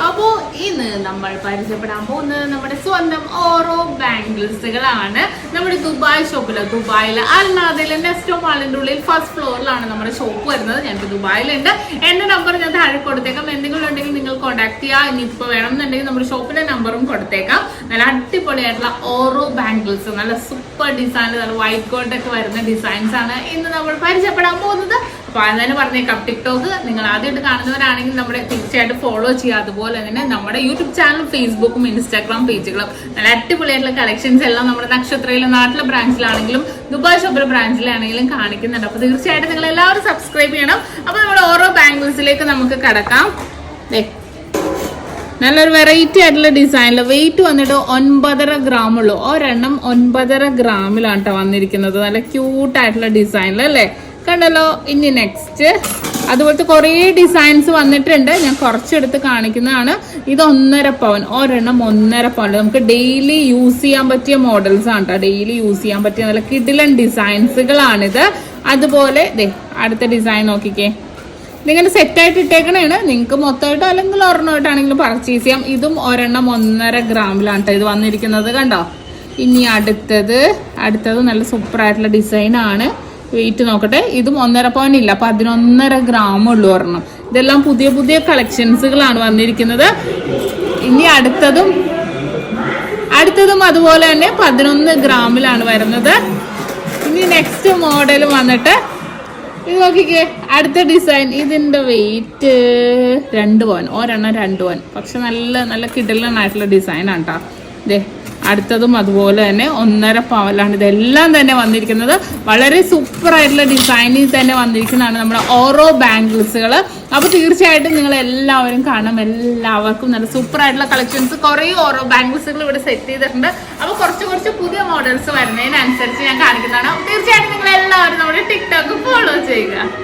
അപ്പോൾ ഇന്ന് നമ്മൾ പരിചയപ്പെടാൻ പോകുന്നത് നമ്മുടെ സ്വന്തം ഓരോ ബാംഗിൾസുകളാണ്. നമ്മുടെ ദുബായ് ഷോപ്പില്, ദുബായിലെ അൽനാദയിലെ നെസ്റ്റോ മാളിന്റെ ഉള്ളിൽ ഫസ്റ്റ് ഫ്ലോറിലാണ് നമ്മുടെ ഷോപ്പ് വരുന്നത്. ഞങ്ങൾക്ക് ദുബായിലുണ്ട്. എന്റെ നമ്പർ ഞാൻ താഴെ കൊടുത്തേക്കാം. എന്തെങ്കിലും ഉണ്ടെങ്കിൽ നിങ്ങൾ കോൺടാക്ട് ചെയ്യുക. ഇനിയിപ്പോൾ വേണമെന്നുണ്ടെങ്കിൽ നമ്മുടെ ഷോപ്പിന്റെ നമ്പറും കൊടുത്തേക്കാം. നല്ല അടിപൊളിയായിട്ടുള്ള ഓരോ ബാംഗിൾസ്, നല്ല സൂപ്പർ ഡിസൈൻ, നല്ല വൈറ്റ് ഗോൾഡ് ഒക്കെ വരുന്ന ഡിസൈൻസ് ആണ് ഇന്ന് നമ്മൾ പരിചയപ്പെടാൻ പോകുന്നത്. അപ്പോൾ അതെന്നെ പറഞ്ഞേക്കാം, ടിക്ടോക്ക് നിങ്ങൾ ആദ്യമായിട്ട് കാണുന്നവരാണെങ്കിൽ നമ്മുടെ തീർച്ചയായിട്ടും ഫോളോ ചെയ്യുക. അതുപോലെ തന്നെ നമ്മുടെ യൂട്യൂബ് ചാനലും ഫേസ്ബുക്കും ഇൻസ്റ്റാഗ്രാം പേജുകളും നല്ല അടിപൊളിയായിട്ടുള്ള കളക്ഷൻസ് എല്ലാം നമ്മുടെ നക്ഷത്രയിലെ നാട്ടിലെ ബ്രാഞ്ചിലാണെങ്കിലും ദുബായ് ഷോപ്പിലെ ബ്രാഞ്ചിലാണെങ്കിലും കാണിക്കുന്നുണ്ട്. അപ്പോൾ തീർച്ചയായിട്ടും നിങ്ങൾ എല്ലാവരും സബ്സ്ക്രൈബ് ചെയ്യണം. അപ്പോൾ നമ്മുടെ ഓരോ ബാംഗിൾസിലേക്ക് നമുക്ക് കടക്കാം. നല്ലൊരു വെറൈറ്റി ആയിട്ടുള്ള ഡിസൈനിൽ വെയിറ്റ് വന്നിട്ട് 9.5 ഗ്രാമുള്ളൂ. ഒരെണ്ണം 9.5 ഗ്രാമിലാണ് കേട്ടോ വന്നിരിക്കുന്നത്. നല്ല ക്യൂട്ടായിട്ടുള്ള ഡിസൈനിൽ അല്ലേ, കണ്ടല്ലോ. ഇനി നെക്സ്റ്റ് അതുപോലത്തെ കുറേ ഡിസൈൻസ് വന്നിട്ടുണ്ട്. ഞാൻ കുറച്ചെടുത്ത് കാണിക്കുന്നതാണ്. ഇത് 1.5 പവൻ, ഒരെണ്ണം 1.5 പവൻ. നമുക്ക് ഡെയിലി യൂസ് ചെയ്യാൻ പറ്റിയ മോഡൽസ് ആണ് കേട്ടോ. ഡെയിലി യൂസ് ചെയ്യാൻ പറ്റിയ നല്ല കിടിലൻ ഡിസൈൻസുകളാണിത്. അതുപോലെ അടുത്ത ഡിസൈൻ നോക്കിക്കേ. ഇതിങ്ങനെ സെറ്റായിട്ട് ഇട്ടേക്കണേണ്. നിങ്ങൾക്ക് മൊത്തമായിട്ടോ അല്ലെങ്കിൽ ഒരെണ്ണമായിട്ടാണെങ്കിലും പർച്ചേസ് ചെയ്യാം. ഇതും ഒരെണ്ണം 1.5 ഗ്രാമിലാണ് കേട്ടോ ഇത് വന്നിരിക്കുന്നത്, കണ്ടോ. ഇനി അടുത്തത് നല്ല സൂപ്പറായിട്ടുള്ള ഡിസൈനാണ്. വെയിറ്റ് നോക്കട്ടെ. ഇതും 1.5 പവൻ ഇല്ല, 11.5 ഗ്രാമുള്ളൂ ഒരെണ്ണം. ഇതെല്ലാം പുതിയ പുതിയ കളക്ഷൻസുകളാണ് വന്നിരിക്കുന്നത്. ഇനി അടുത്തതും അതുപോലെ തന്നെ 11 ഗ്രാമിലാണ് വരുന്നത്. ഇനി നെക്സ്റ്റ് മോഡൽ വന്നിട്ട് ഇത് നോക്കിക്കേ. അടുത്ത ഡിസൈൻ, ഇതിന്റെ വെയിറ്റ് 2 പവൻ, ഒരെണ്ണം 2 പവൻ. പക്ഷെ നല്ല കിടലനായിട്ടുള്ള ഡിസൈനാണ് കേട്ടോ. അടുത്തതും അതുപോലെ തന്നെ 1.5 പവനിലാണ് ഇതെല്ലാം തന്നെ വന്നിരിക്കുന്നത്. വളരെ സൂപ്പർ ആയിട്ടുള്ള ഡിസൈനിൽ തന്നെ വന്നിരിക്കുന്നതാണ് നമ്മുടെ ഓരോ ബാംഗിൾസുകൾ. അപ്പോൾ തീർച്ചയായിട്ടും നിങ്ങൾ എല്ലാവരും കാണണം. എല്ലാവർക്കും നല്ല സൂപ്പർ ആയിട്ടുള്ള കളക്ഷൻസ് കുറേ ഓരോ ബാംഗിൾസുകൾ ഇവിടെ സെറ്റ് ചെയ്തിട്ടുണ്ട്. അപ്പോൾ കുറച്ച് പുതിയ മോഡൽസ് വരുന്നതിനനുസരിച്ച് ഞാൻ കാണിക്കുന്നതാണ്. തീർച്ചയായിട്ടും നിങ്ങൾ എല്ലാവരും നമ്മുടെ ടിക്ടോക്ക് ഫോളോ ചെയ്യുക.